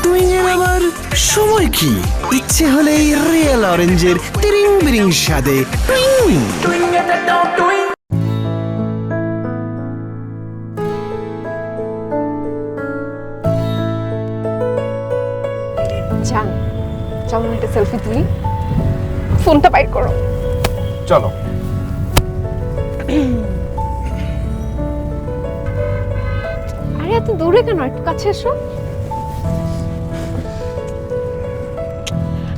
টুইং এর আবার সময় কি? ইচ্ছে হলেই রিয়েল অরেঞ্জের তিরিং বিরিং স্বাদে টুইং। জান, চলো একটা সেলফি তুলি। ফোনটা বাইর করো। চলো। আরে এত দূরে কেন, একটু কাছে এসো।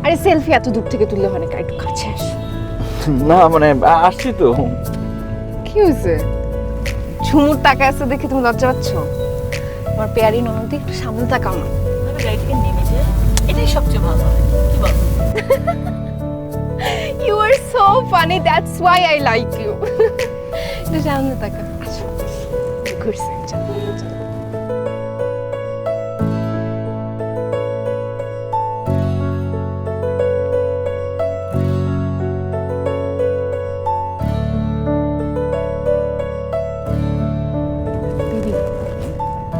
আরে সেলফি এত দূর থেকে তুললে হয় না, একটু কাছে এসো। না মানে আসছি তো। কি হয়েছে? ঝুমুর টাকা আছে দেখে তুমি লজ্জা পাচ্ছ? আমার পেয়ারি ননদি, একটু সামনে তাকাও না। গাড়ি থেকে নেমে যে এটাই সবচেয়ে ভালো হবে, কি বল? You are so funny, that's why I like you. একটু সামনে তাকা। আচ্ছা, ঘুরছে।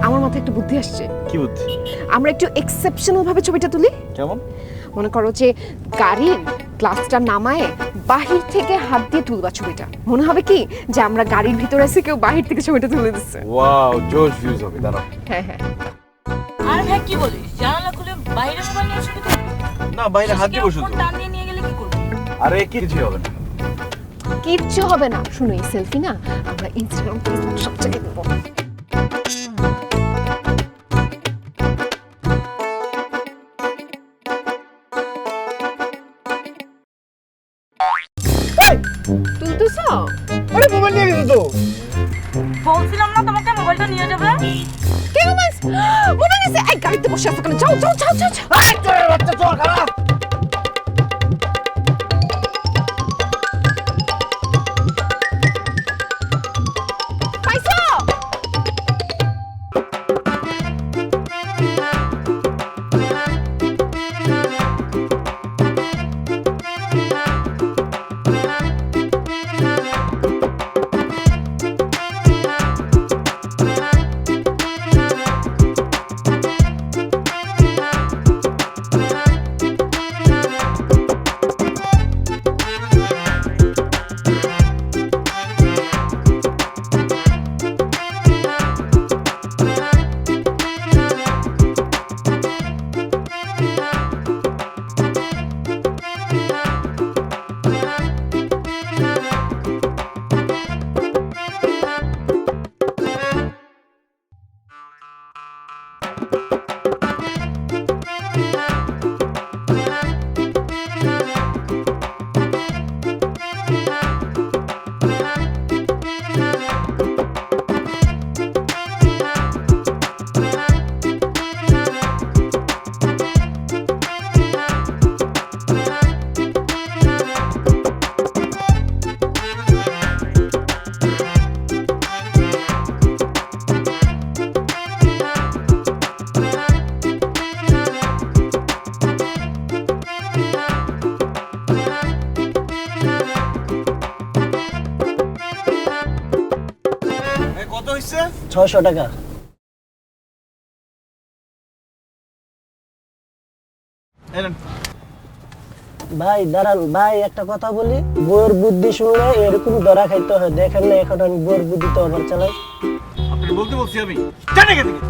আমার মাথায় একটা বুদ্ধি আসছে। কি বুদ্ধি? আমরা একটু এক্সেপশনাল ভাবে ছবিটা তুলি। কেমন? মনে করো যে গাড়ির গ্লাসটা নামায় বাহির থেকে হাত দিয়ে তুলবা ছবিটা। মনে হবে কি যে আমরা গাড়ির ভিতরে আছি, কেউ বাহির থেকে ছবিটা তুলে দিচ্ছে। ওয়াও, জোশ ভিউজ হবে। দাঁড়াও। হ্যাঁ হ্যাঁ। আর ভাই কি বলিস, জানালা খুলে বাইরে সবাই নিয়ে ছবি তুলবি? না, বাইরে হাত দিয়ে বসে ফোন টান দিয়ে নিয়ে গেলে কি করবি? আরে কিছু হবে না। কিচ্ছু হবে না। শুনো, এই সেলফি না আমরা ইনস্টাগ্রাম, ফেসবুক সব জায়গায় দেবো। তুলতেছো? আরে মোবাইল নিয়ে গেছো তো। বলছিলাম না তোমাকে মোবাইলটা নিয়ে যাবে? কে মোবাইল? মোবাইল আছে। এই গাড়িতে বসে আছো কেন? যাও যাও যাও যাও। আরে চোরের বাচ্চা, চোর খারাপ। পাইছো? কত হইছে? 600 টাকা। ভাই দাঁড়ান ভাই, একটা কথা বলি। বউয়ের বুদ্ধি শুনলে এরকম ধরা খাইতে হয়। দেখেন না এখন আমি বউয়ের বুদ্ধিতে ওভার চালাই। আপনি বলতে বলছি আমি জানি কে দিকে।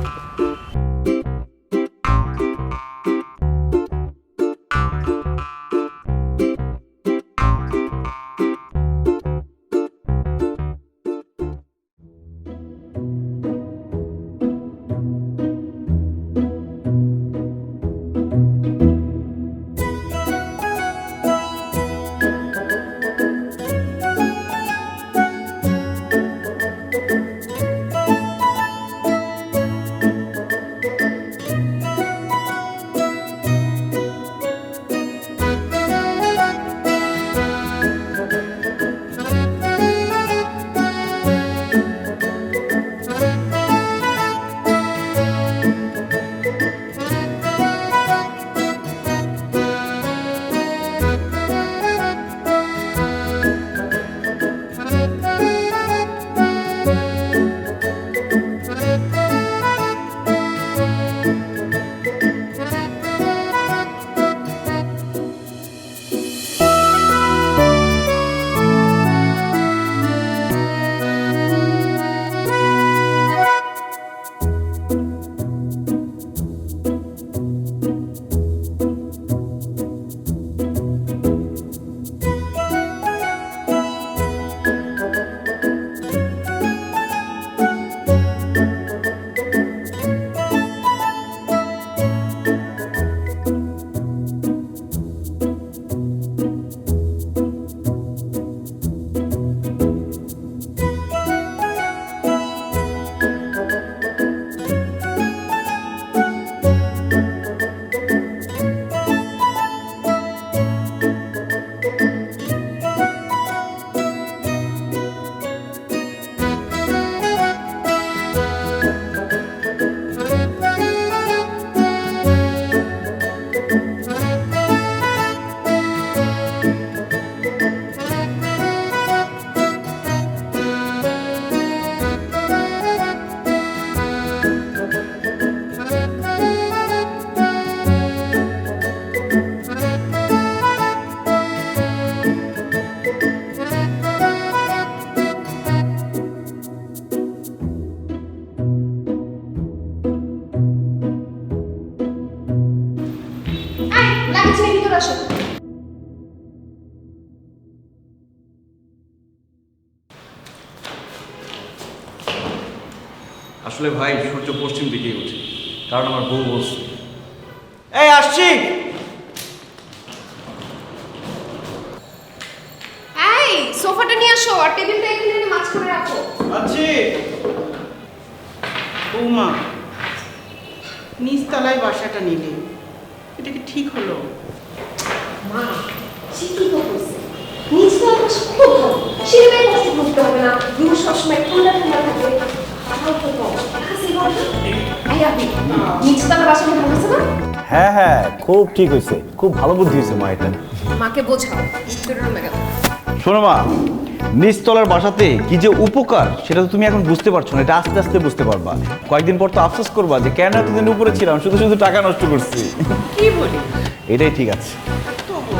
ভিতরে আসো। আসলে ভাই সূর্য পশ্চিম দিকেই উঠে, কারণ আমার বউ বলছে। এই আসছি। এই সোফাটা নিয়ে আসো আর টেবিলটা এখানে এনে মাঝখানে রাখো। আছি। বৌমা, নিচতলায় বাসাটা নিলে এটা কি ঠিক হলো? মা ঠিকই তো বলছে, নিচতলা বাসা খুব ভালো, সিঁড়ি কষ্ট করতে হবে না, রুম সবসময় ঠান্ডা ঠান্ডা থাকবে। নিচতলা বাসা ভালো আছে না? হ্যাঁ হ্যাঁ, খুব ঠিক হয়েছে, খুব ভালো বুদ্ধি হয়েছে মা এটা। মাকে বোঝাও রুমে গেল। শোনো মা, নিচতলার বাসাতে কি যে উপকার সেটা তো তুমি এখন বুঝতে পারছো না, এটা আস্তে আস্তে বুঝতে পারবা। কয়েকদিন পর তো আফসোস করবা যে কেন এতদিন উপরে ছিলাম, শুধু শুধু টাকা নষ্ট করছি। কি বলি? এটাই ঠিক আছে। তবু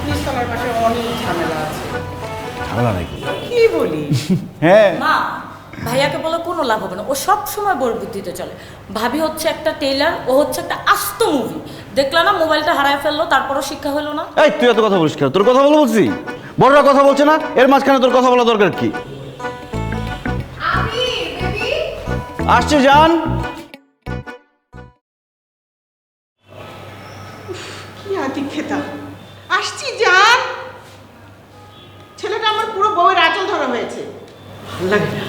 নিচতলার বাসায় অনেক ঝামেলা আছে। ঝামেলা নাকি? কি বলি? হ্যাঁ। মা, ভাইয়াকে বলে কোনো লাভ হবে না, ও সব সময় বোর বুদ্ধিতে চলে। ভাবি হচ্ছে একটা টেইলার, ও হচ্ছে একটা আস্ত মুভি। দেখলা না মোবাইলটা হারায় ফেললো, তারপরও শিক্ষা হলো না। এই তুই এত কথা বলিস কেন? তোর কথা বলছি, বড়রা কথা বলছে না, এর মাঝখানে তোর কথা বলা দরকার কি? আমি বেবি আসছে জান। কি আদি খেতা আসছি জান। ছেলেটা আমার পুরো বউয়ের আঁচল ধরা হয়েছে। ভালো লাগে না।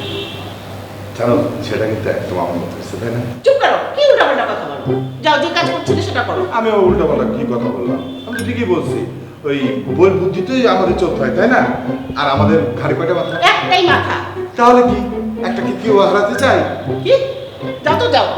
জানো সেটা কিন্তু একদম আমার মতো হচ্ছে, তাই না? চুপ করো, কি উল্টাপাল্টা কথা বলো। যাও, যে কাজ করছিলে সেটা করো। আমি উল্টো পাল্টা কি কথা বললাম? আমি তো ঠিকই বলছি, ওই বইয়ের বুদ্ধিতেই আমাদের চলতে হয়, তাই না? আর আমাদের ঘাড়ি কয়টা মাথা? একটাই মাথা। তাহলে কি একটা কি কেউ হারাতে চাই? কি? যাও তো যাও।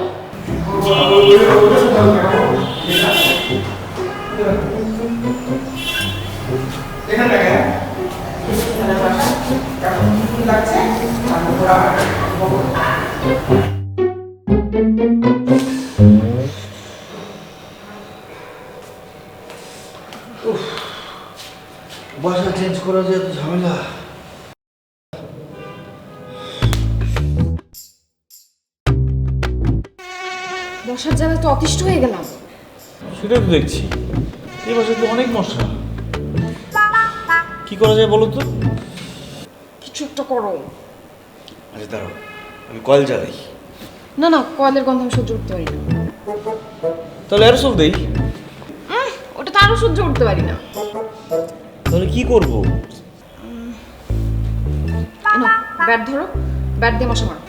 বাসা চেঞ্জ করা যায় এত ঝামেলা। বসার জায়গায় তো অতিষ্ঠ হয়ে গেলাম। সেটা তো দেখছি, এই বাসায় তো অনেক মশা। কি করা যায় বলো তো? কিছু একটা করো। আচ্ছা দাঁড়াও, আমি কয়েল জ্বালাই। না না, কয়েলের গন্ধ আমি সহ্য করতে পারি না। তাহলে এরসল দেই। ওটা তো আরো সহ্য করতে পারি না। তাহলে কি করবো? এনো ব্যাট ধরো, ব্যাট দিয়ে মশা মারো।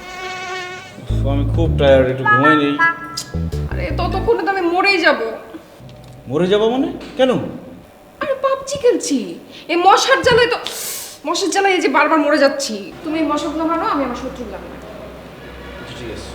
আমি খুব টায়ার্ড, একটু ঘুমাই নেই। আরে ততক্ষণে তো আমি মরেই যাব। মরে যাবো মানে? কেন? আরে পাবজি খেলছি, এই মশার জ্বালায় তো, মশার জ্বালায় এই যে বারবার মরে যাচ্ছি। তুমি এই মশাগুলো মারো, আমি আমার শত্রুগুলো মারো। ঠিক আছে।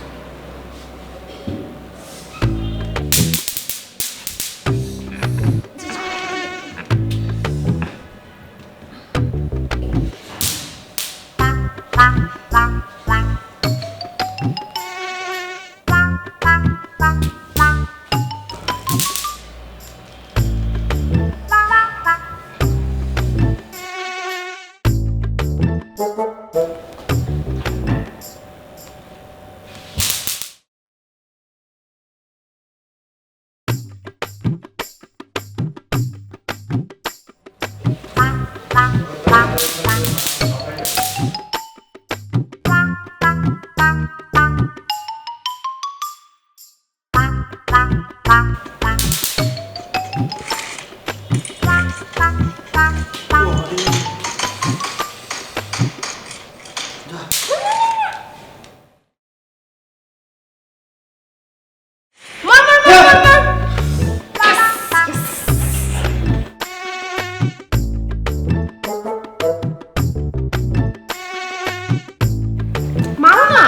মারো না।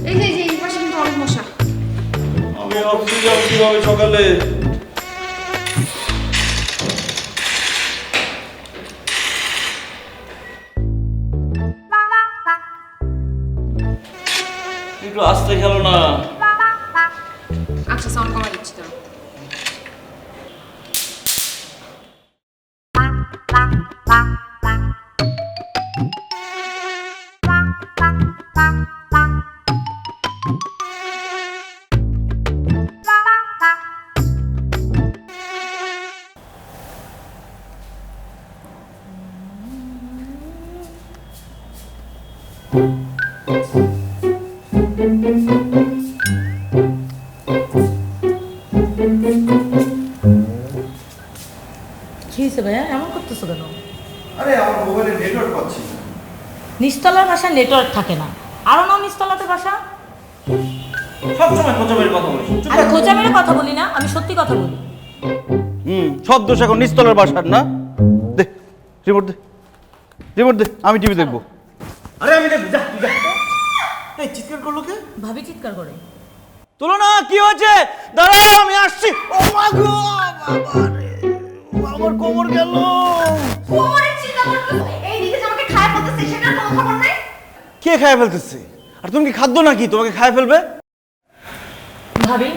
এই যে এই পাশে কিন্তু অনেক মশা। আমি অফিসে যাবো কিভাবে সকালে? একটু আস্তে খেলো না। আচ্ছা সাউন্ড কমা দিচ্ছি তো। কি হয়েছে ভাইয়া, এমন করতেছো কেন? আরে আমার মোবাইলে নেটওয়ার্ক পাচ্ছি না। নিচতলার বাসায় নেটওয়ার্ক থাকে না, আরো না নিচতলাতে বাসা। সবসময় খোঁজা মেরে কথা বলিস। আমি খোঁজা মেরে কথা বলি না, আমি সত্যি কথা বলি। সব দোষ এখন নিস্তলার বাসার না। দে রিমোট দে, রিমোট দে, আমি টিভি দেখবো। আরে আমি দেখবো, যা যা। এই চিৎকার করলো কে? ভাবি চিৎকার করে। তোলো না, কি হয়েছে? দাঁড়াও আমি আসছি। ও মা গো, বাবা রে, আমার কোমর গেল। কোমরের চিন্তা করতেছো, এই দিকে যে আমাকে খায় ফেলতেছে সেটার কোনো খবর নাই? কে খায় ফেলতেছে? আর তুমি কি খাদ্য নাকি তোমাকে খায় ফেলবে? ভাবি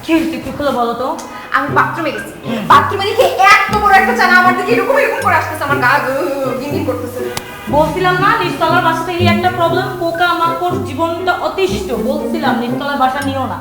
কি হয়েছে একটু খুলে বলো তো। আমি বাথরুমে গেছি, বাথরুমে দেখি এত বড় একটা জানা আমার দিকে এরকম এরকম করে আসতেছে, আমার গা গিনগিন করতেছে। বলছিলাম না নিচতলার বাসাতে এই একটা প্রবলেম, পোকা মাকড় জীবনটা অতিষ্ঠ। বলছিলাম নিচতলার বাসা নিও না।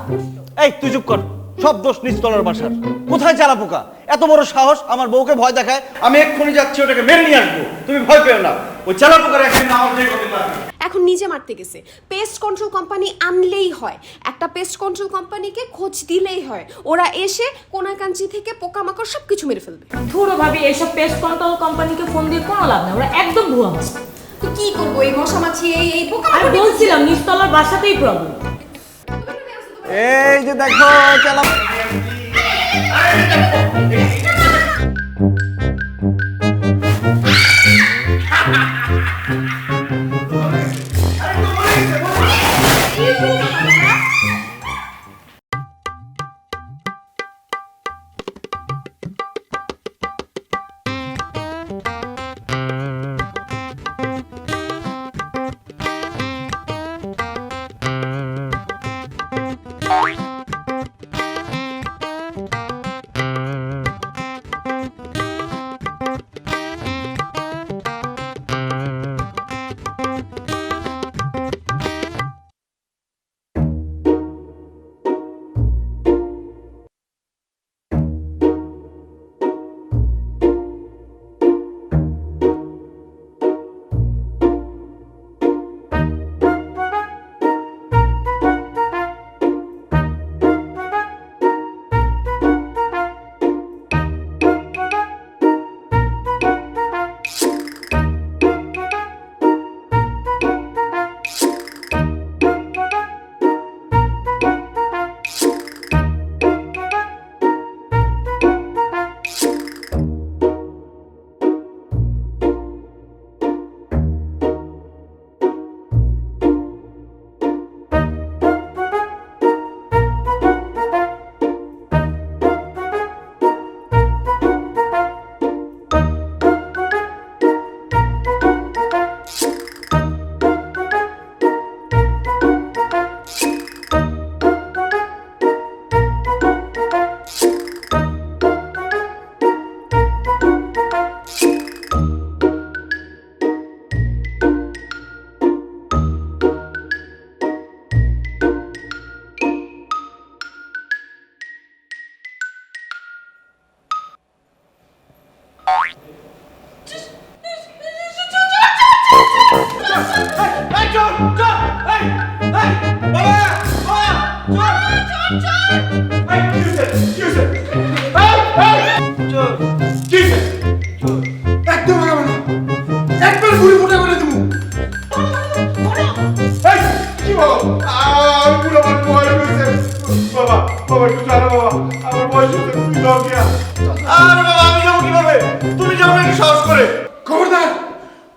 এই তুই চুপ কর, সব দোষ নিস্তলার বাসার। কোথায় চালা পোকা? এত বড় সাহস আমার বউকে ভয় দেখায়। আমি এক্ষুনি যাচ্ছি ওটাকে মেরে নিয়ে আসবো, তুমি ভয় পেও না। ওই চালা পোকার একদিন না আমার যেই কথা লাগবে। এখন নিজে মারতে গেছে। পেস্ট কন্ট্রোল কোম্পানি আনলেই হয়, একটা পেস্ট কন্ট্রোল কোম্পানিকে খোঁজ দিলেই হয়, ওরা এসে কোনাকাঞ্চি থেকে পোকামাকড় সবকিছু মেরে ফেলবে। ধুরো ভাবি, এইসব পেস্ট কন্ট্রোল কোম্পানিকে ফোন দিয়ে কোনো লাভ নেই, ওরা একদম ভুয়া মাছ। তো কি করবো, এই মশা মাছি এই পোকা আমি বলছিলাম নিচতলার বাসাতেই প্রবলেম। এই যে দেখো চালা।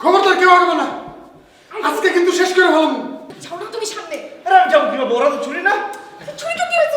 খবরদার কেউ আসবে না, আজকে কিন্তু শেষ করে ভালো। তুমি সামনে আমি যাবো কিভাবে? ওরা তো ছুরি না। ছুরিটা কি হয়েছে?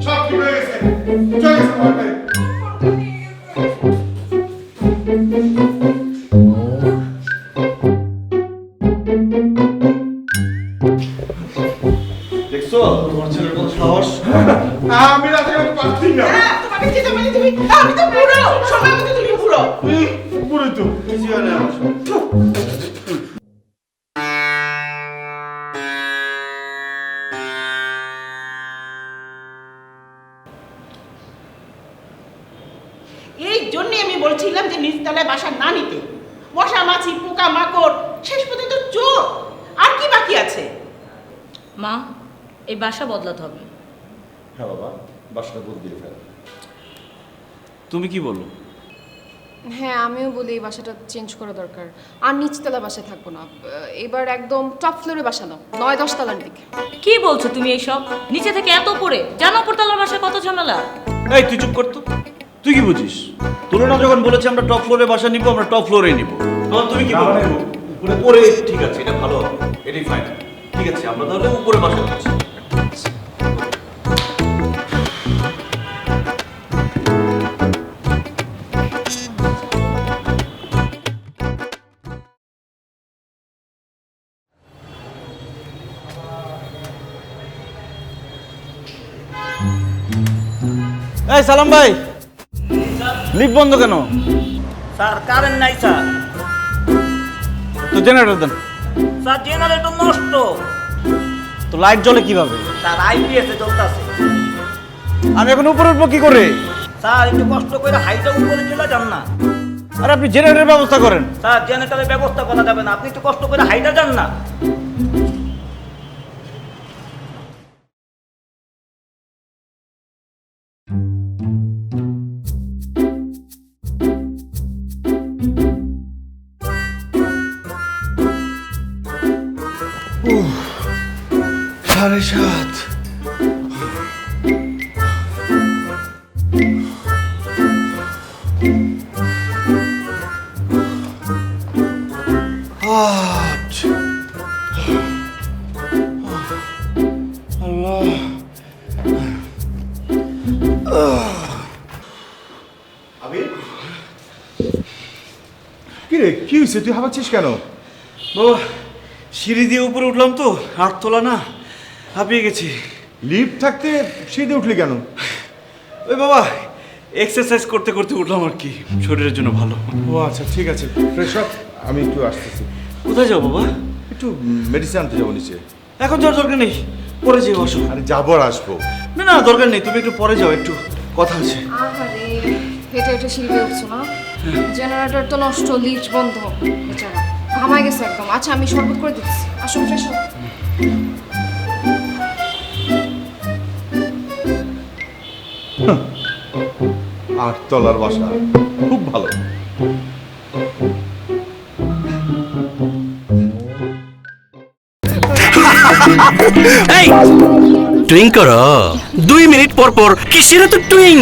সব ঠিক হয়ে গেছে চলে গেছে ভয় পেয়ে। দেখছো তোমার ছেলের কত সাহস? আমি রাতে পারছি না হ্যাঁ, তোমাকে যেতে মানে তুমি আমি তো বুড়ো সময় মতো তুমি বুড়ো পুরো তো কিছু হয় না আমার সাথে। এই জন্যই আমি বলছিলাম যে নিচতলায় বাসা না নিতে মশা মাছি পোকা মাকড় শেষ পর্যন্ত চোর আর কি বাকি আছে মা এই বাসা বদলাতে হবে। হ্যাঁ বাবা বাসাটা বদলে ফেল। তুমি কি বলো? হ্যাঁ আমিও বলি এই বাসাটা চেঞ্জ করা দরকার। আর নিচতলা বাসায় থাকবো না, এবার একদম টপ ফ্লোরে বাসা নাও, 9-10 তলার দিকে। কি বলছো তুমি এইসব? নিচে থেকে এত পড়ে জানো উপরতলার বাসায় কত ঝামেলা। এই তুই চুপ কর তো। তুই কি বুঝিস? তুলনা যখন বলেছে আমরা টপ ফ্লোরে বাসা নিব, আমরা টপ ফ্লোরে নিব। তখন তুমি কি বলবে? উপরে ঠিক আছে, এটা ভালো হবে, এটাই ফাইনাল। ঠিক আছে, আমরা তাহলে উপরে বাসা নিচ্ছি। এই সালাম ভাই, লিফট বন্ধ কেন? স্যার কারেন্ট নাই স্যার। তো জেনারেটর দেন। স্যার জেনারেটর নষ্ট। তো লাইট জ্বলে কিভাবে? স্যার আইপিএসে চলতেছে। আমি এখন উপরে উঠবো কি করে? স্যার একটু কষ্ট করে হাইটা উপরে চলে যান না। আরে আপনি জেনারেটরের ব্যবস্থা করেন। স্যার জেনারেটরের ব্যবস্থা করা যাবে না, আপনি একটু কষ্ট করে হাইটা যান না। সাড়ে সাত। আট। আল্লাহ। কি রে কি হয়েছে তুই হাঁপাচ্ছিস কেন? বাবা সিঁড়ি দিয়ে উপরে উঠলাম তো, 8 তলা না, হাঁপিয়ে গেছি। লিফট থাকতে সিঁড়িতে উঠলি কেন? ওই বাবা এক্সারসাইজ করতে করতে উঠলাম আর কি, শরীরের জন্য ভালো। ও আচ্ছা ঠিক আছে, ফ্রেশ আপ, আমি একটু আসতেছি। কোথায় যাও বাবা? একটু মেডিসিন আনতে যাবো নিচে। এখন যাওয়ার দরকার নেই, পরে যেও আসো। আরে যাবো আর আসবো। না না দরকার নেই, তুমি একটু পরে যাও, একটু কথা আছে। আহারে হেঁটে হেঁটে সিঁড়ি বেয়ে উঠছো না? জেনারেটর তো নষ্ট, লিফট বন্ধ, বেচারা ঘামায় গেছে একদম। আচ্ছা আমি শরবত করে দিচ্ছি, আসো ফ্রেশ হও। আট তলার বাসা, খুব ভালো। এই টুইং করো 2 মিনিট পর পর কিসের তো টুইং?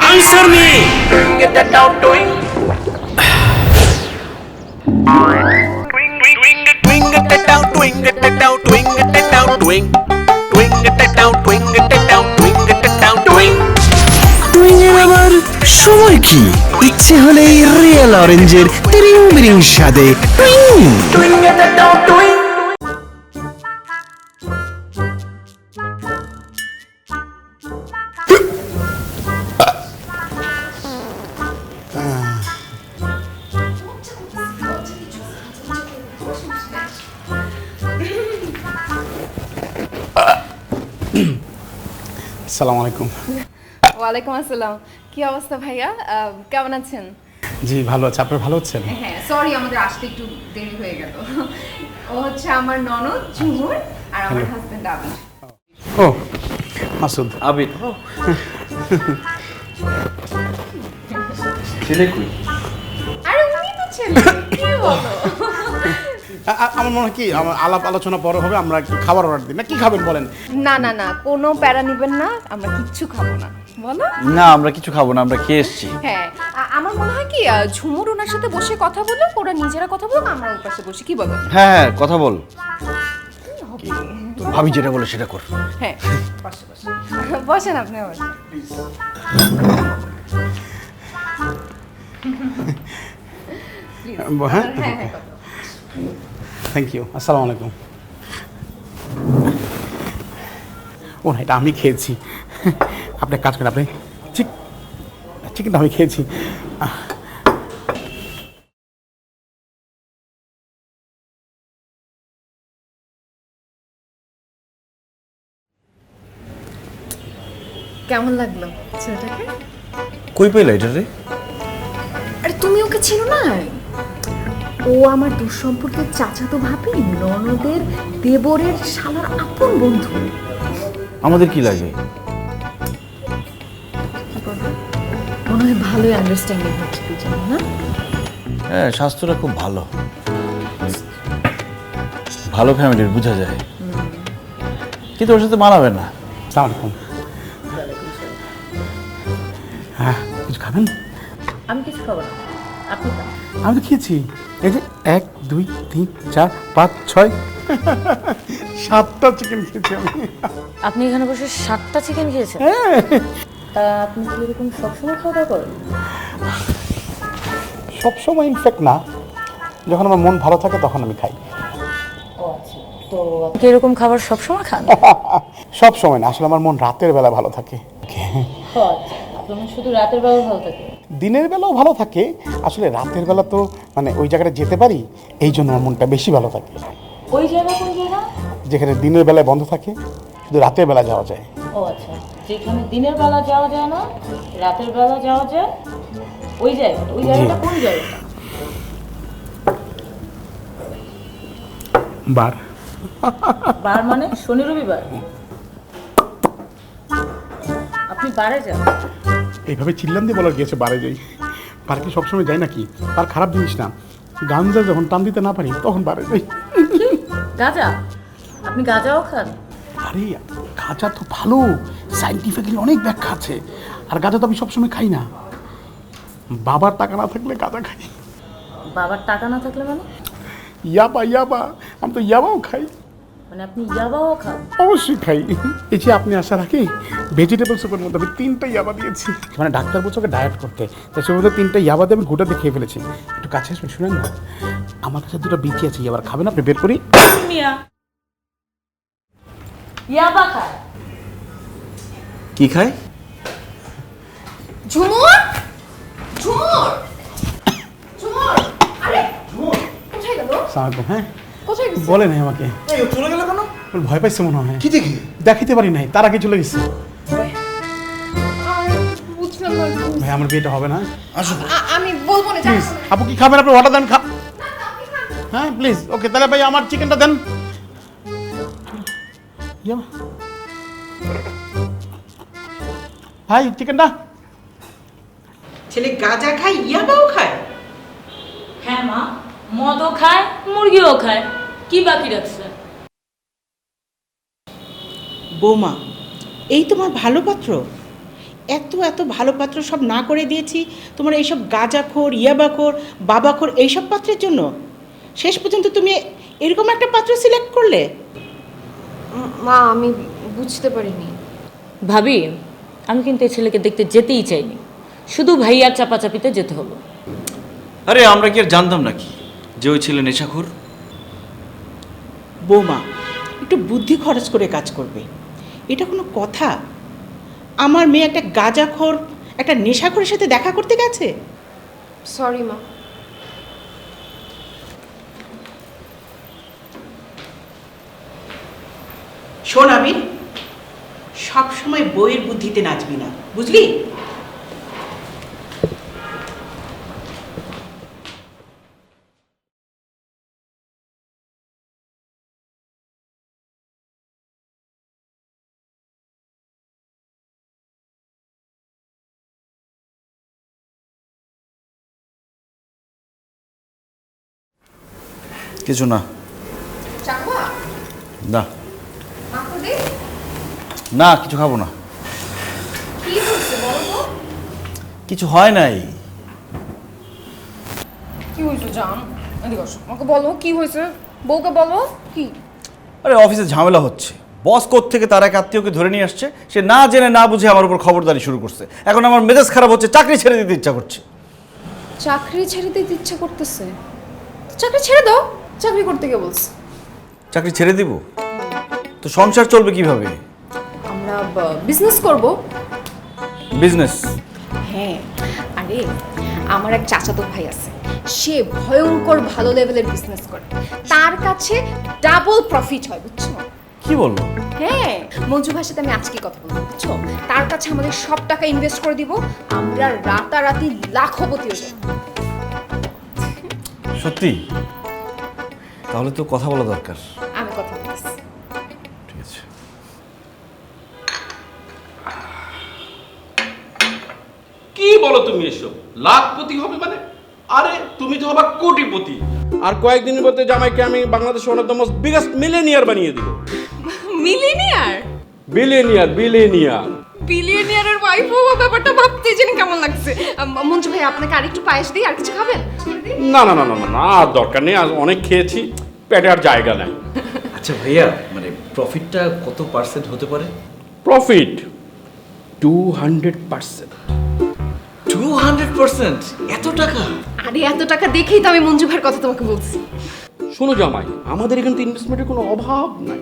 Answer me. Get that down doing. Twing it down, twing it down, twing it down, twing. Twing it down, twing it down, twing it down, twing. টুইং এর আবার সময় কি? ইচ্ছে হলেই রিয়েল অরেঞ্জের তিরিং বিরিং স্বাদে টুইং। Doing get that down doing. আসসালামু আলাইকুম। ওয়ালাইকুম আসসালাম। কি অবস্থা ভাইয়া, কেমন আছেন? জি ভালো আছে, আপনি ভালো আছেন? হ্যাঁ সরি আমাদের আসতে একটু দেরি হয়ে গেল। ও হচ্ছে আমার ননদ ঝুমুর আর আমার হাজবেন্ড আবির। ও মাসুদ। আবির ছেলে কই? আরে উনি তো ছেলে, কি বলো? আমার মনে হয় কি আমার আলাপ আলোচনা পরে হবে, আমরা একটু খাবার অর্ডার দিই না, কি খাবেন বলেন? না না না কোনো প্যারা নিবেন না, আমরা কিচ্ছু খাবো না। বলো। না আমরা কিছু খাবো না, আমরা খেয়ে এসেছি। হ্যাঁ আমার মনে হয় কি ঝুমুর ওনার সাথে বসে কথা বলুক, ওরা নিজেরা কথা বলুক, আমরা ওর পাশে বসে, কি বলো? হ্যাঁ হ্যাঁ কথা বল, ভাবি যেটা বলে সেটা কর। হ্যাঁ বসেন আপনি আবার। হ্যাঁ থ্যাংক ইউ। আসসালামু আলাইকুম। ও না, এটা আমি খেয়েছি। আপনি এক কাজ করেন, আপনি চিকেনটা আমি খেয়েছি। কেমন লাগলো ছেলেটাকে? কই পেলে এটা রে? আরে তুমি ওকে চিনো না? ও আমার দুঃসম্পর্কের চাচাতো ভাবি, ননদের দেবরের শালার আপন বন্ধু। আমাদের কি লাগে? মনে হয় ভালোই আন্ডারস্ট্যান্ডিং হচ্ছে দুজনে, না? হ্যাঁ, স্বাস্থ্যটা খুব ভালো, ভালো ফ্যামিলির বোঝা যায়, কিন্তু ওর সাথে মানাবে না। আসসালামু আলাইকুম। হ্যাঁ, কিছু খাবেন? আমি কিছু খাবো না, আপনি খান। আমি তো খেয়েছি। এই যে 1 2 3 4 5 6 7টা চিকেন খেয়েছি আমি। আপনি এখানে বসে 7টা চিকেন খেয়েছেন? তা আপনি কি এরকম সবসময় খাওয়া দাওয়া করেন? সবসময় ইনফ্যাক্ট না, যখন আমার মন ভালো থাকে তখন আমি খাই। ও আচ্ছা, তো আপনি এরকম খাবার সবসময় খান? সব সময় না, আসলে আমার মন রাতের বেলা ভালো থাকে। ও আচ্ছা, আপনার শুধু রাতের বেলা ভালো থাকে? দিনের বেলাও ভালো থাকে, আসলে রাতের বেলা তো মানে ওই জায়গাটা যেতে পারি, এই জন্য আমার মনটা বেশি ভালো থাকে। ওই জায়গা কোন জায়গা? যেখানে দিনের বেলায় বন্ধ থাকে, শুধু রাতের বেলা যাওয়া যায়। ও আচ্ছা, যেখানে দিনের বেলা যাওয়া যায় না, রাতের বেলা যাওয়া যায়, ওই জায়গাটা। ওই জায়গাটা কোন জায়গাটা? বার। বার মানে শনি রবিবার? আপনি বারে যান? এইভাবে চিল্লান দিয়ে বলার গিয়েছে বারে যাই। পার্কে সবসময় যাই নাকি? তার খারাপ জিনিস না, গাঞ্জা যখন টান দিতে না পারি তখন বারে যাই। গাঁজা? আপনি গাঁজাও খান? আরে গাঁজা তো ভালো, সাইন্টিফিক্যালি অনেক ব্যাখ্যা আছে। আর গাঁজা তো আমি সবসময় খাই না, বাবার টাকা না থাকলে গাঁজা খাই। বাবার টাকা না থাকলে মানে? ইয়াবা আমি তো ইয়াবাও খাই। মানে আপনি ইয়াবাও খান? অবশ্যই খাই। এই যে আপনি আসার আগে ভেজিটেবল স্যুপের মধ্যে আমি 3টা ইয়াবা দিয়েছি। মানে ডাক্তার বলছে ওকে ডায়েট করতে, তাই সে মধ্যে 3টা ইয়াবা দিয়ে আমি গোটা দিয়ে খেয়ে ফেলেছি। একটু কাছে আসবেন, শুনেন না, আমার কাছে 2টা বিচি আছে ইয়াবার, খাবেন আপনি? বের করি। মিয়া ইয়াবা খায়? কি খায়? ঝুমুর, ঝুমুর, ঝুমুর, আরে ঝুমুর কোথায় গেল? সালামালাইকুম। হ্যাঁ কোথায় গেছে? বলে নাই আমাকে। চলে গেল কেন? ওর ভয় পাইছে মনে হয়। কি দেখি? দেখাইতে পারি নাই, তার আগে চলে গেছে। বুঝলাম না। ভাই আমার বিয়েটা হবে না, আসো। আমি বলবো না। প্লিজ। আপু কি খাবেন? আপনি অর্ডার দেন। হ্যাঁ প্লিজ। ওকে, তাহলে ভাই আমার চিকেনটা দেন। ভাই চিকেনটা। ছেলে গাঁজা খায়, ইয়াবাও খায়? হ্যাঁ মা, মদও খায়, মুরগিও খায়, কি বাকি রাখছে? বৌমা, এই তোমার ভালো পাত্র? এত এত ভালো পাত্র সব না করে দিয়েছি তোমার এইসব গাঁজাখোর, ইয়াবাখোর, বাবাখোর এইসব পাত্রের জন্য? শেষ পর্যন্ত তুমি এরকম একটা পাত্র সিলেক্ট করলে? মা আমি বুঝতে পারিনি। ভাবি, আমি কিন্তু এই ছেলেকে দেখতে যেতেই চাইনি, শুধু ভাইয়ার চাপাচাপিতে যেতে হলো। আরে আমরা কি আর জানতাম নাকি যে ওই ছেলে নেশাখোর? বৌমা, একটু বুদ্ধি খরচ করে কাজ করবে। এটা কোনো কথা? আমার মেয়ে একটা গাঁজাখোর, একটা নেশাখোরের সাথে দেখা করতে গেছে? সরি মা। শোন আবির, সবসময় বইয়ের বুদ্ধিতে নাচবি না, বুঝলি? কিছু না। চাকমা না মাকো দে। না, কিছু খাবো না। কি হচ্ছে বলো তো? কিছু হয় নাই। কি হয়েছে জান? এদিকে আসো, আমাকে বলো কি হয়েছে, বউকে বলো। কি? আরে অফিসে ঝামেলা হচ্ছে, বস থেকে তার এক আত্মীয়কে ধরে নিয়ে আসছে, সে না জেনে না বুঝে আমার উপর খবরদারি শুরু করছে। এখন আমার মেজাজ খারাপ হচ্ছে, চাকরি ছেড়ে দিতে ইচ্ছা করছে। চাকরি ছেড়ে দিতে ইচ্ছা করতেছে? চাকরি ছেড়ে দাও, চাকরি করতে কে বলছে? চাকরি ছেড়ে দিব তো সংসার চলবে কিভাবে? আমরা বিজনেস করব। বিজনেস? হ্যাঁ, আরে আমার এক চাচাতো ভাই আছে, সে ভয়ঙ্কর ভালো লেভেলের বিজনেস করে, তার কাছে ডাবল প্রফিট হয়, বুঝছো? কি বলবো? হ্যাঁ, মঞ্জু ভাইয়ের সাথে আমি আজকে কথা বলবো, বুঝছো? তার কাছে আমাদের সব টাকা ইনভেস্ট করে দিব, আমরা রাতারাতি লাখপতি হয়ে যাব। সত্যি? তাহলে তো কথা বলা দরকার। আমি কথা বলতেছি। ঠিক আছে। কি বলো তুমি এসব? লাখপতি হবে মানে? আরে তুমি তো হবা কোটিপতি। আর কয়েকদিনের মধ্যে জামাইকে আমি বাংলাদেশের one of the most biggest millionaire বানিয়ে দিব। মিলিনিয়ার? Billionaire, billionaire. বিলিয়নিয়ারের ওয়াইফ হওয়া ব্যাপারটা ভাবতে জানি কেমন লাগছে। মঞ্জু ভাই, আপনাকে আরেকটু পায়েস দিই, আর কিছু খাবেন? না না না না না, আর দরকার নেই, আজ অনেক খেয়েছি, পেটে আর জায়গা নাই। আচ্ছা ভাইয়া, মানে প্রফিটটা কত পার্সেন্ট হতে পারে? প্রফিট 200%। 200%? এত টাকা? আরে এত টাকা দেখেই তো আমি মঞ্জু ভাইয়ের কথা তোমাকে বলছি। শোনো জামাই, আমাদের এখানে তো ইনভেস্টমেন্টের কোনো অভাব নাই।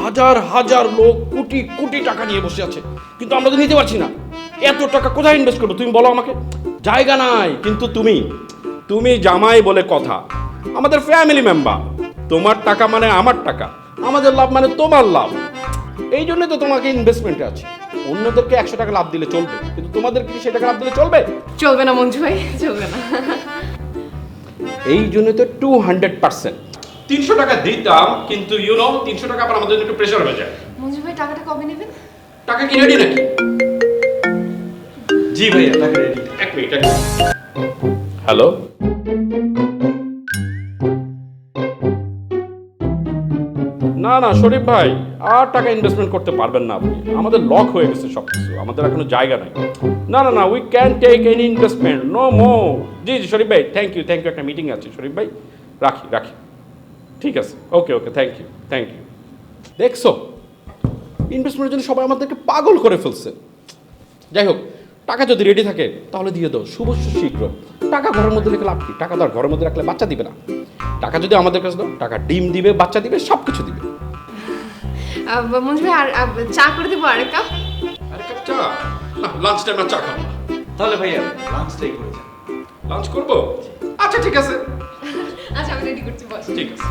হাজার হাজার লোক কোটি কোটি টাকা নিয়ে বসে আছে, কিন্তু আমরা তো নিতে পারছি না। এত টাকা কোথায় ইনভেস্ট করবো তুমি বলো আমাকে? জায়গা নাই। কিন্তু তুমি জামাই বলে কথা, আমাদের ফ্যামিলি মেম্বার। তোমার টাকা মানে আমার টাকা, আমাদের লাভ মানে তোমার লাভ। এই জন্য তো তোমাকে ইনভেস্টমেন্টে আছে। অন্যদেরকে 100 টাকা লাভ দিলে চলবে, কিন্তু তোমাদেরকে কি 100 টাকা লাভ দিলে চলবে? চলবে না মঞ্জু ভাই, চলবে না। এই জন্য তো 200%। 300 টাকা দিতাম, কিন্তু 300 টাকা আবার আমাদের একটু প্রেশার হয়ে যায়। মঞ্জু ভাই, টাকাটা কবে নেবেন? টাকা কি রেডি নাকি? জি ভাইয়া, টাকা রেডি। এক মিনিট। হ্যালো, না না শরীফ ভাই, আর টাকা ইনভেস্টমেন্ট করতে পারবেন না আপনি। আমাদের লক হয়ে গেছে সব কিছু, আমাদের এখনো জায়গা নাই। না না না, we can take any investment, no more. জি জি শরীফ ভাই, থ্যাংক ইউ। একটা মিটিং আছে শরীফ ভাই, রাখি। ঠিক আছে, ওকে, থ্যাংক ইউ। দেখছো, ইনভেস্টমেন্টের জন্য সবাই আমাদেরকে পাগল করে ফেলছে। যাই হোক, টাকা যদি রেডি থাকে তাহলে দিয়ে দাও, শুভস্য শীঘ্র। টাকা ঘরের মধ্যে রেখে লাভ কি? টাকা তো আর ঘরের মধ্যে রাখলে বাচ্চা দিবে না। টাকা যদি আমাদের কাছে দাও, টাকা ডিম দিবে, বাচ্চা দিবে, সব কিছু দিবে। মঞ্জু ভাই, আর চা করে দিব আরেক কাপ? আরেক কাপ চা? না, লাঞ্চ টাইম আর চা খাবো না। তাহলে ভাইয়া লাঞ্চটাই করে যান। লাঞ্চ করবো? আচ্ছা ঠিক আছে। আচ্ছা, আমি রেডি করছি, বস। ঠিক আছে।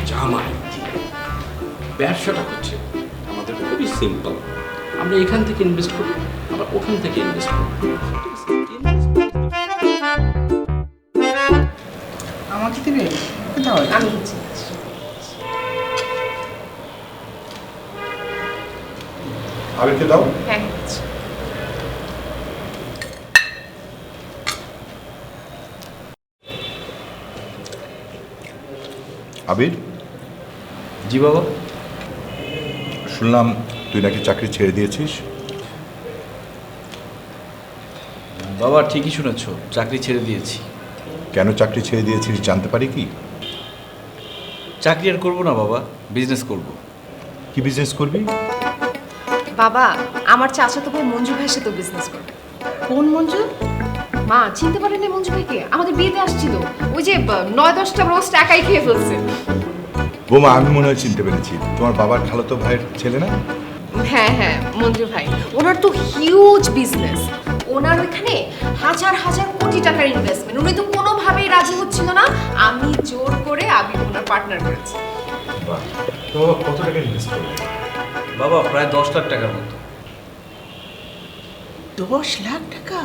জামাই, ব্যবসাটা হচ্ছে আমাদের খুবই সিম্পল। আমরা এখান থেকে ইনভেস্ট করি, আবার ওখান থেকে ইনভেস্ট করি। আমাকে দিবে? আমি দিচ্ছি। আবিরকে দাও। হ্যাঁ, আবির, জি বাবা। শুনলাম তুই নাকি চাকরি ছেড়ে দিয়েছিস। বাবা ঠিকই শুনেছ, চাকরি ছেড়ে দিয়েছি। কেন চাকরি ছেড়ে দিয়েছিস জানতে পারি কি? চাকরি আর করবো না বাবা, বিজনেস করব। কি বিজনেস করবি? বাবা, আমার চাচাতো ভাই মঞ্জু ভাইয়ের সাথে বিজনেস করবে। কোন মঞ্জু? মা, চিনতে পারেন মঞ্জু ভাইকে? আমাদের বিয়েতে আসছিল, ওই যে 9-10টা রোস্ট একাই খেয়ে ফেলছে। বোমা, আমি মনে হয় চিনতে পেরেছি, তোমার বাবার খালাতো ভাইয়ের ছেলে না? হ্যাঁ, মঞ্জু ভাই। ওনার তো হিউজ বিজনেস, ওনার ওইখানে হাজার হাজার কোটি টাকার ইনভেস্টমেন্ট। উনি তো কোনোভাবেই রাজি হচ্ছিল না, আমি জোর করে ওনার পার্টনার করেছি। তো কত টাকা ইনভেস্ট করবে? বাবা প্রায় 10 লাখ টাকার মতো। 10 লাখ টাকা?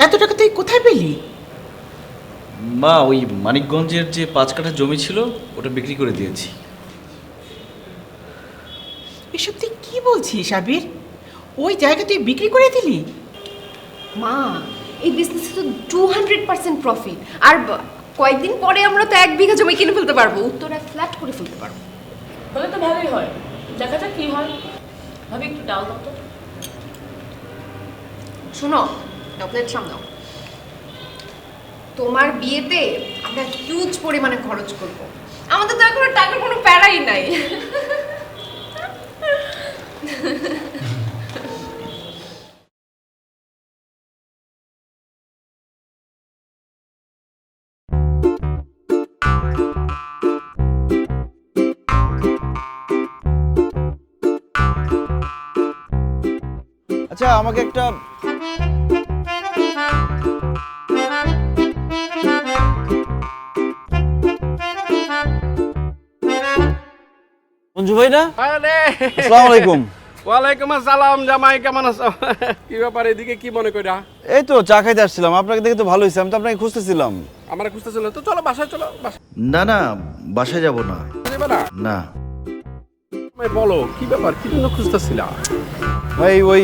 এত টাকা তুই কোথায় পেলি? মা, ওই মানিকগঞ্জের যে 5 কাঠা জমি ছিল, ওটা বিক্রি করে দিয়েছি। এসব তুই কি বলছিস আবির? ওই জায়গা তুই বিক্রি করে দিলি? মা, এই বিজনেসে তো 200% প্রফিট। আর কয়েকদিন পরে আমরা তো 1 বিঘা জমি কিনে ফেলতে পারবো, উত্তরায় ফ্ল্যাট করে ফেলতে পারবো। বলে তো ভালোই হয়, দেখা যাক কি হয়। ভাবি একটু ডাল দাও তো। শোনো, প্লেট সামলাও। তোমার বিয়েতে আমরা হিউজ পরিমাণে খরচ করব, আমাদের তো এখন টাকার কোনো প্যারাই নাই। আচ্ছা আমাকে একটা মঞ্জু ভাই না? আরে আসসালামু আলাইকুম। ওয়ালাইকুম আসসালাম জামাই, কেমন আছো? কি ব্যাপার, এদিকে কি মনে কইরা? এই তো চা খাইতে আসছিলাম, আপনাকে দেখে তো ভালো হয়েছে, আমি তো আপনাকে খুঁজতেছিলাম। আমরা খুঁজতেছিল তো, চলো বাসায় চলো। না না, বাসায় যাব না। যাবে না? না ভাই বলো কি ব্যাপার, কি জন্য খুঁজতেছিলা? ভাই ওই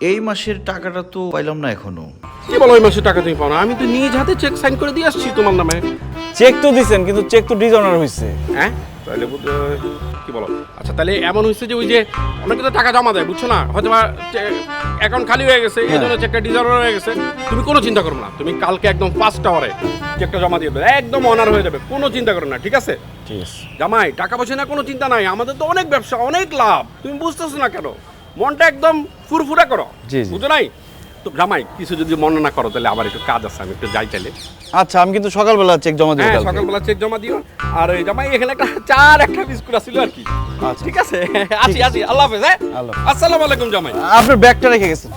এই মাসের টাকাটা তো পাইলাম না এখনো। কি বলো ওই মাসে টাকা তুমি পাও না? আমি তো নিজ হাতে চেক সাইন করে দিয়ে আসছি তোমার নামে। চেক তো দিছেন, কিন্তু চেক তো ডিজনার হয়েছে। হ্যাঁ তাহলে কি বলো? আচ্ছা তাহলে এমন হয়েছে যে ওই যে অনেকে তো টাকা জমা দেয়, বুঝছো না, হয়তো অ্যাকাউন্ট খালি হয়ে গেছে, এই জন্য চেকটা ডিজনার হয়ে গেছে। তুমি কোনো চিন্তা করো না, তুমি কালকে একদম 1st আওয়ারে চেকটা জমা দিয়ে দেবে, একদম অনার হয়ে যাবে, কোনো চিন্তা করো না, ঠিক আছে? ঠিক আছে জামাই, টাকা পয়সা না কোনো চিন্তা নাই, আমাদের তো অনেক ব্যবসা, অনেক লাভ, তুমি বুঝতেছো না কেন? মনটা একদম ফুরফুরা করো, বুঝো নাই? তো জামাই কিছু যদি মনে না করো তাহলে আবার একটু কাজ আছে, আমি একটু যাই চাইলে। আচ্ছা আমি কিন্তু সকালবেলা চেক জমা দিব। হ্যাঁ সকালবেলা চেক জমা দিও। আর ওই জামাই এখানে একটা চার একটা বিস্কুট আছিল আর কি। আচ্ছা ঠিক আছে, আসি আসি, আল্লাহ হাফেজ। হ্যাঁ আসসালামু আলাইকুম জামাই। আপনার ব্যাগটা রেখে গেছেন।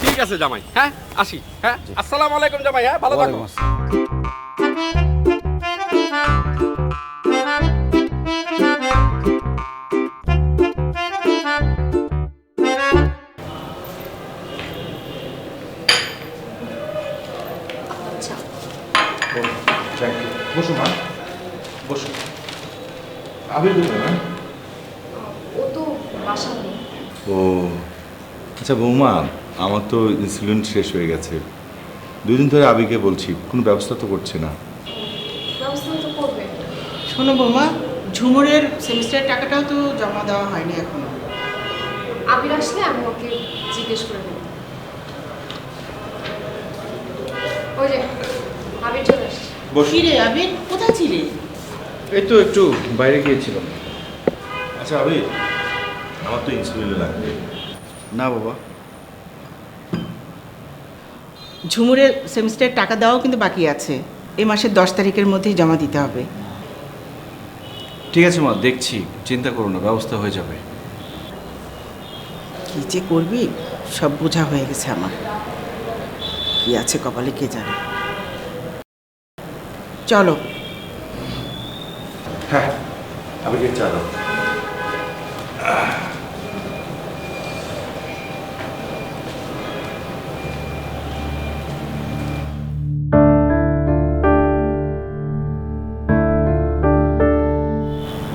ঠিক আছে জামাই, হ্যাঁ আসি। হ্যাঁ আসসালামু আলাইকুম জামাই, হ্যাঁ ভালো থাকো। বসো মা, বসো। আবির কোথায় না? ও তো বাসা নেই। ও আচ্ছা বৌমা, আমার তো ইনসুলিন শেষ হয়ে গেছে, 2 দিন ধরে আবিকে বলছি, কোনো ব্যবস্থা তো করছে না। ব্যবস্থা তো করবে। শোনো বৌমা, ঝুমুরের সেমিস্টারের টাকাটাও তো জমা দেওয়া হয়নি এখনো। আবির আসলে আমি ওকে জিজ্ঞেস করে নেব। ওই যে আবির চলে আসছে। কি রে আবির, কোথায় ছিলে? এই তো একটু বাইরে গিয়েছিলাম। আচ্ছা আবির, আমার তো ইনসুলিন লাগবে। না বাবা, ঝুমুরের সেমিস্টারের টাকা দেওয়াও কিন্তু বাকি আছে, এই মাসের 10 তারিখের মধ্যেই জমা দিতে হবে। ঠিক আছে মা, দেখছি, চিন্তা করো না, ব্যবস্থা হয়ে যাবে। কি যে করবি, সব বোঝা হয়ে গেছে আমার, কি আছে কপালে কে জানে। চলো। হ্যাঁ আবিকে চা দাও।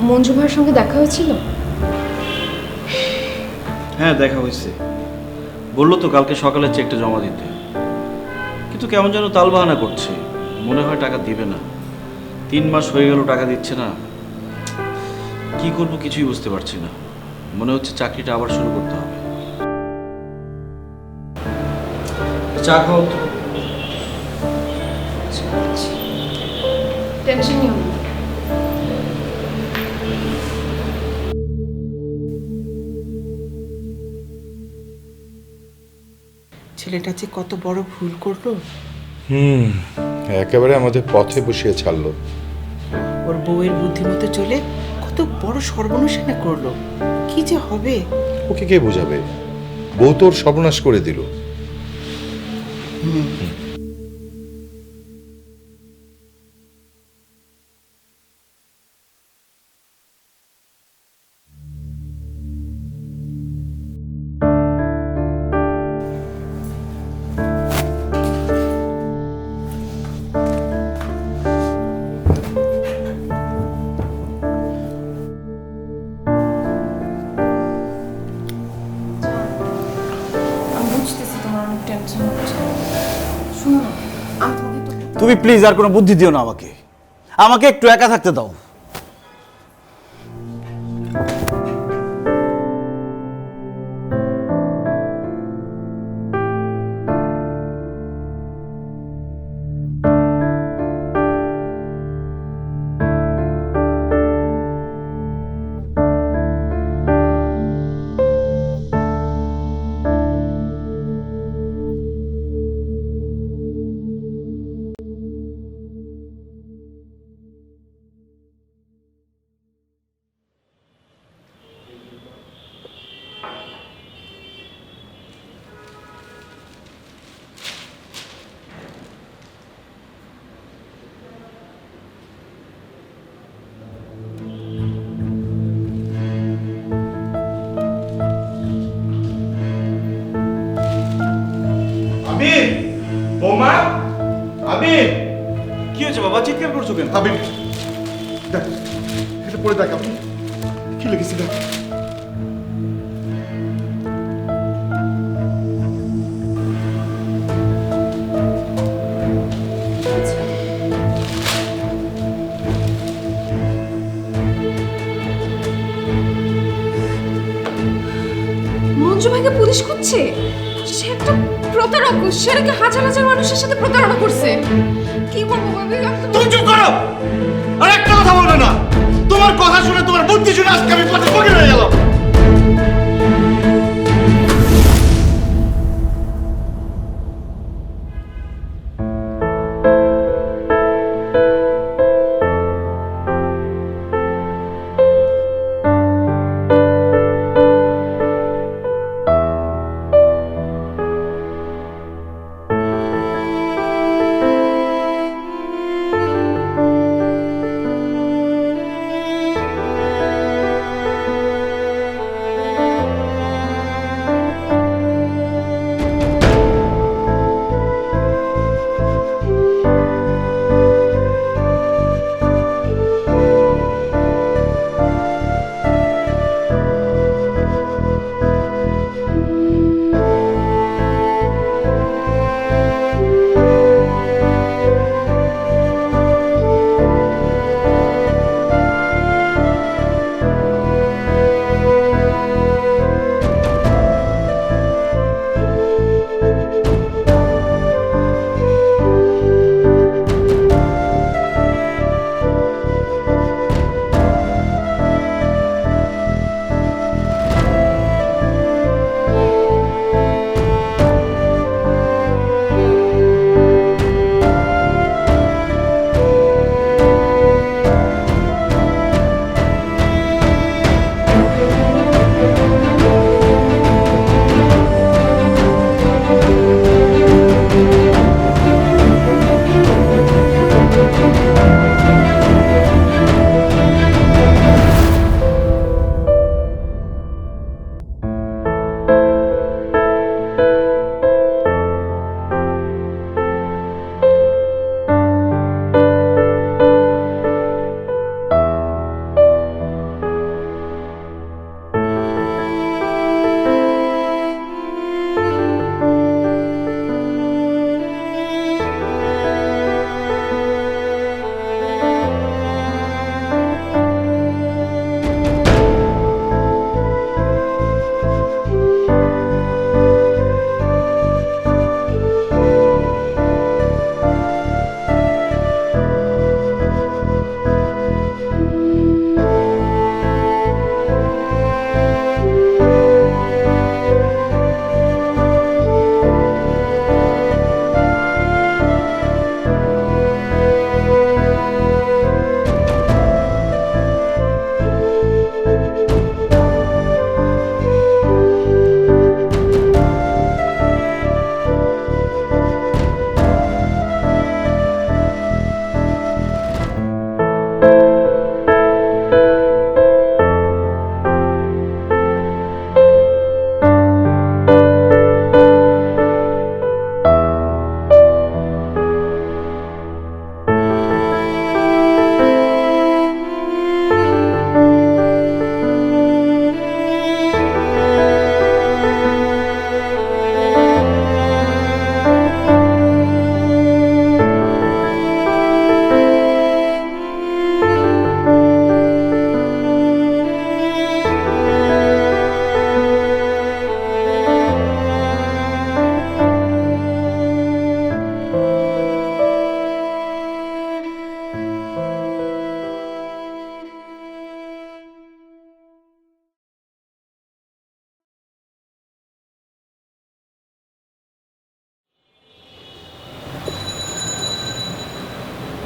মঞ্জু ভাইয়ের সঙ্গে দেখা হয়েছিল? হ্যাঁ দেখা হয়েছে, বললো তো কালকে সকালে চেকটা জমা দিতে, কিন্তু কেমন যেন তালবাহানা করছে, মনে হয় টাকা দিবে না। 3 মাস হয়ে গেল টাকা দিচ্ছে না, কি করবো কিছুই বুঝতে পারছি না। মনে হচ্ছে চাকরিটা আবার শুরু করতে হবে। চা খাও তো। টেনশন নিও না। ছেলেটা যে কত বড় ভুল করলো। একেবারে আমাদের পথে বসিয়ে ছাড়লো। ওর বউয়ের বুদ্ধিমতো চলে কত বড় সর্বনাশনা করলো, কি যে হবে। ওকে কে বোঝাবে? বউ তোর সর্বনাশ করে দিল। তুমি প্লিজ আর কোনো বুদ্ধি দিও না আমাকে, আমাকে একটু একা থাকতে দাও। করছো কেন? আবির দেখ, এটা পড়ে দেখ আপনি কি লিখেছি দেখ। মঞ্জু ভাইকে পুলিশ খুঁজছে। সে একটা প্রতারক, সে নাকি হাজার হাজার মানুষের সাথে প্রতারণা করছে। কি বলবো ভাবি, তুমি চুপ করো, আর একটা কথা বলবে না। তোমার কথা শুনে, তোমার বুদ্ধি শুনে আজকে আমি পথে ফকির হয়ে গেলাম।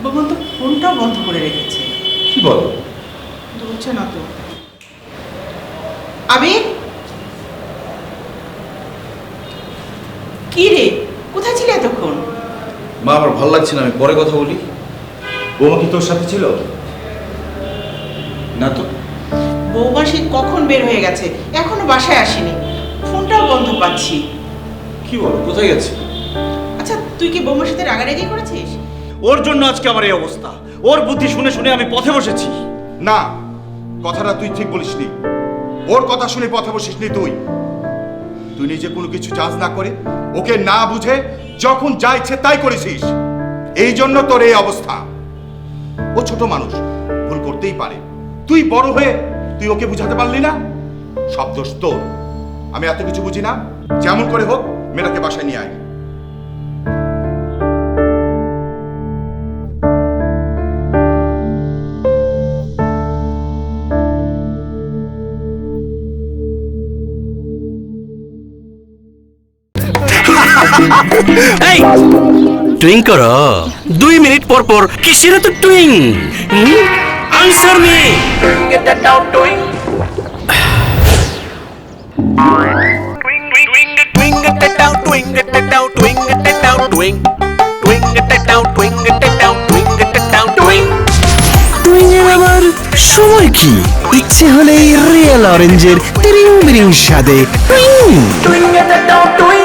ভগবান তো ফোনটাও বন্ধ করে রেখেছে। কি বলো? ধরছে না তো। আবির, কি রে, কোথায় ছিলে এতক্ষণ? মা, আমার ভালো লাগছে না, আমি পরে কথা বলি। বৌমা কি তোর সাথে ছিল? না তো। বৌমা সে কখন বের হয়ে গেছে, এখনো বাসায় আসেনি। ফোনটাও বন্ধ পাচ্ছি। কি বলো, কোথায় গেছে? আচ্ছা, তুই কি বৌমার সাথে রাগারাগি করেছিস? ওর জন্য আজকে আমার এই অবস্থা। ওর বুদ্ধি শুনে শুনে আমি পথে বসেছি। না, কথাটা তুই ঠিক বলিসনি। ওর কথা শুনে পথে বসিসনি তুই। তুই নিজে কোনো কিছু চাষ না করে ওকে না বুঝে যখন যা ইচ্ছে তাই করেছিস। এই জন্য তোর এই অবস্থা। ও ছোট মানুষ, ভুল করতেই পারে। তুই বড় হয়ে তুই ওকে বুঝাতে পারলি না, সব দোষ তোর। আমি এত কিছু বুঝি না, যেমন করে হোক মেয়েটাকে বাসায় নিয়ে আয়। এই টুইং করো 2 মিনিট পর পর কিসের তো টুইং? Answer me. Get that down twing. Twing it down, twing it down, twing it down, twing. Twing it down, twing it down, twing it down, twing. টুইং এর আবার সময় কি? ইচ্ছে হলেই রিয়েল অরেঞ্জের তিরিং বিরিং স্বাদে টুইং। Twing it down, twing.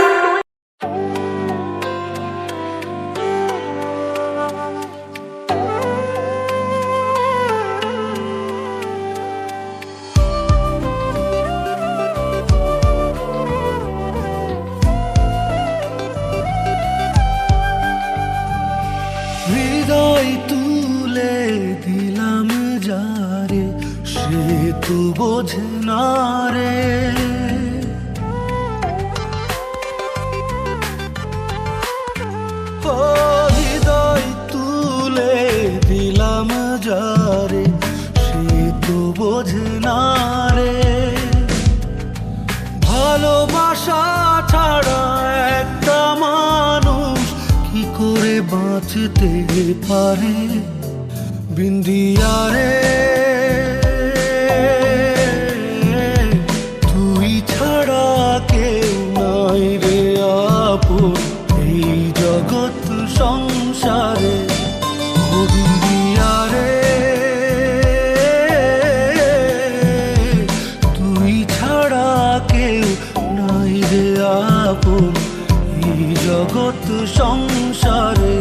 হৃদয় তুলে দিলাম যারে, সে তো বোঝে না রে। ও হৃদয় তুলে দিলাম যারে, সে তো বোঝে না রে। ভালোবাসা ছাড়া একটা মানুষ কি করে বাঁচতে পারে? বিন্দিয়া রে, তুই ছাড়া কেউ নাই রে আপন এই জগৎ সংসারে। ও বিন্দিয়া রে, তুই ছাড়া কেউ নাই রে আপন এই জগৎ সংসারে।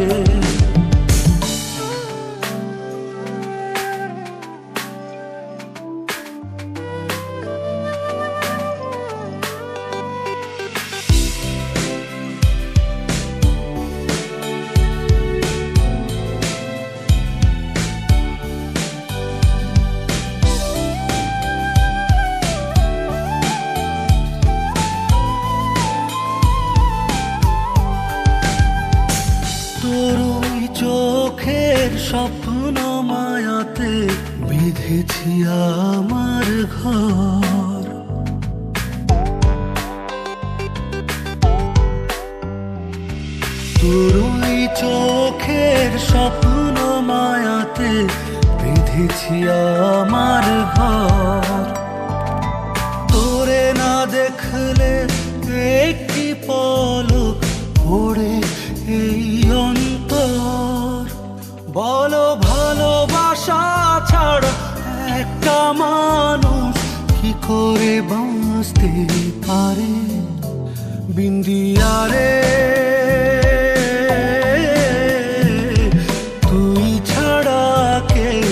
স্বপ্ন মায়াতে বেঁধেছি আমার ঘর। তোর ওই চোখের স্বপ্ন মায়াতে বেঁধেছি আমার ঘর। তোরে না দেখলে একটি পলক পড়ে এই অন্তর। বলো ভালোবাসা ছাড়া একটা মানুষ কি করে বাঁচতে পারে? বিন্দিয়া রে, তুই ছাড়া কেউ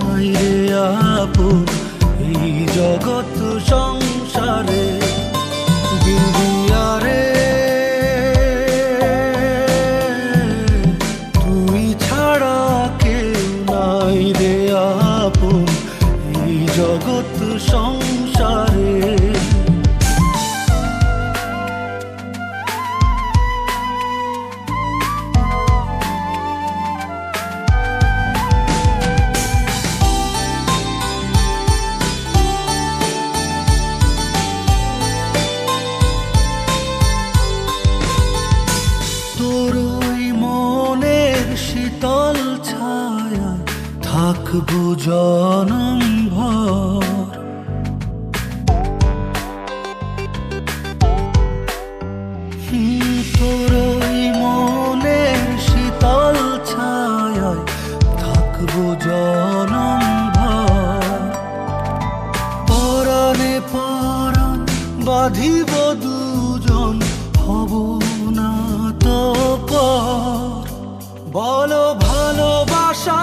নাই রে আপন এই জগৎ সংসারে। বিন্দিয়া রে, তুই ছাড়া কেউ নাই রে আপন এই জগৎ সংসারে। তোর ওই মনের শীতল ছায়া থাকবো জনম ভর। তোর ওই মনের শীতল ছায়া থাকবো জনম ভর। পরাণে পরাণ বাঁধিব দুজন, হব না তো পর। বলো ভালোবাসা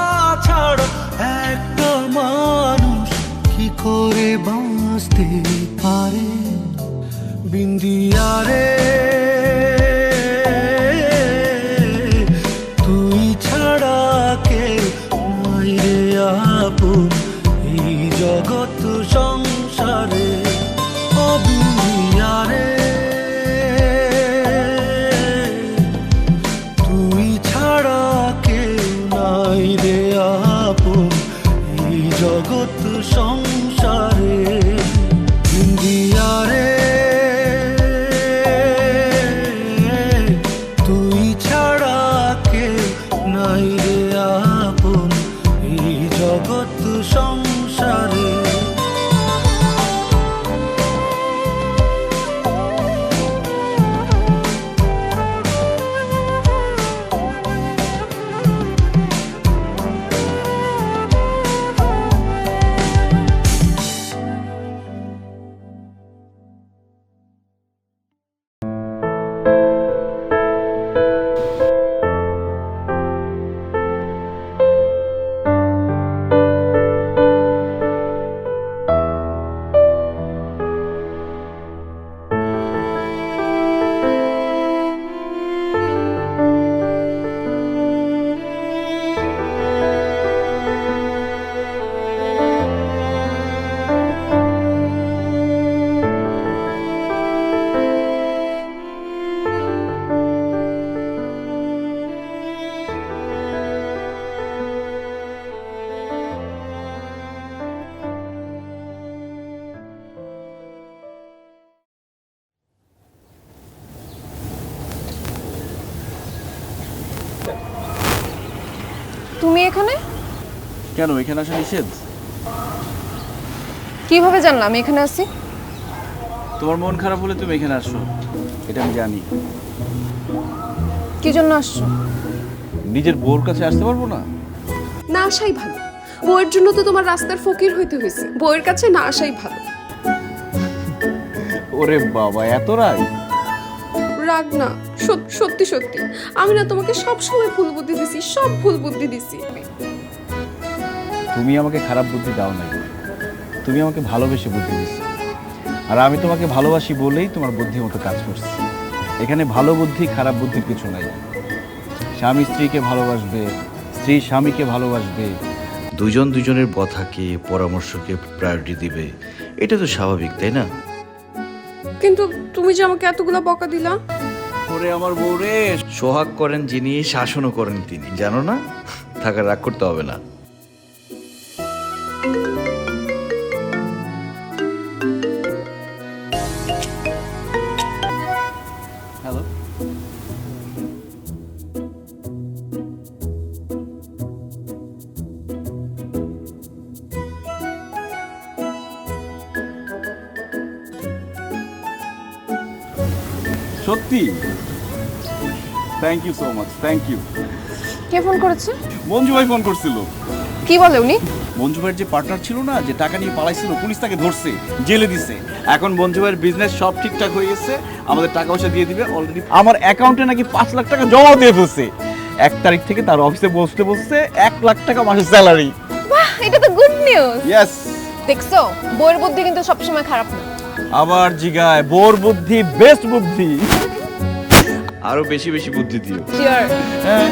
করে বাঁচতে পারে বিন্দিয়ারে তুই ছাড়া কে নাই রে আপন এই জগৎ সংসারে ও বিন্দিয়ারে তুই ছাড়া কে নাই রে আপন এই জগৎ সংসারে বিন্দিয়ারে তুই ছাড়া কে নাই রে আপন এই জগৎ সংসারে তুমি এখানে কেন এখানে আসা নিষেধ? কিভাবে জানলা আমি এখানে আছি? তোমার মন খারাপ হলে তুমি এখানে আসো, এটা আমি জানি। কি জন্য আসছো? নিজের বউর কাছে আসতে পারবো না? না আসাই ভালো। বউয়ের জন্য তো তোমার রাস্তার ফকির হইতে হয়েছে, বউয়ের কাছে না আসাই ভালো। ওরে বাবা, এত রাগ? রাগ না, সত্যি সত্যি। আমি না তোমাকে সব সময় ভুল বুদ্ধি দিছি, সব ভুল বুদ্ধি দিছি। তুমি আমাকে খারাপ বুদ্ধি দাও নাই, তুমি আমাকে ভালোবেসে বুদ্ধি দিছো। আর আমি তোমাকে ভালোবাসি বলেই তোমার বুদ্ধি মতো কাজ করছি। এখানে ভালো বুদ্ধি খারাপ বুদ্ধির কিছু নাই। স্বামী স্ত্রীকে ভালোবাসবে, স্ত্রী স্বামীকে ভালোবাসবে, দুজন দুজনের কথাকে পরামর্শকে প্রায়োরিটি দিবে, এটা তো স্বাভাবিক, তাই না? কিন্তু তুমি যে আমাকে এতগুলা বকা দিলা। ওরে আমার বউরে, সোহাগ করেন যিনি, শাসনও করেন তিনি, জানো না? থাকার রাগ করতে হবে না। হ্যালো, সত্যি? Thank you so much, thank you. কে ফোন করেছে? মঞ্জু ভাই ফোন করছিল। কি বলে উনি? মঞ্জু ভাইয়ের যে পার্টনার ছিল না, যে টাকা নিয়ে পালাইছিল, পুলিশ তাকে ধরছে, জেলে দিছে। এখন মঞ্জু ভাইয়ের বিজনেস সব ঠিকঠাক হয়ে গেছে, আমাদের টাকা পয়সা দিয়ে দিবে। অলরেডি আমার অ্যাকাউন্টে নাকি 5 লাখ টাকা জমা দিয়ে ফেলছে। 1 তারিখ থেকে তার অফিসে বসতে 1 লাখ টাকা মাসের স্যালারি। বাহ, এটা তো গুড নিউজ। ইয়েস। দেখছো, বউয়ের বুদ্ধি কিন্তু সবসময় খারাপ না। আবার জিগায়, বোর বুদ্ধি বেস্ট বুদ্ধি। আরো বেশি বেশি বুদ্ধি দিও। শিওর। হ্যাঁ।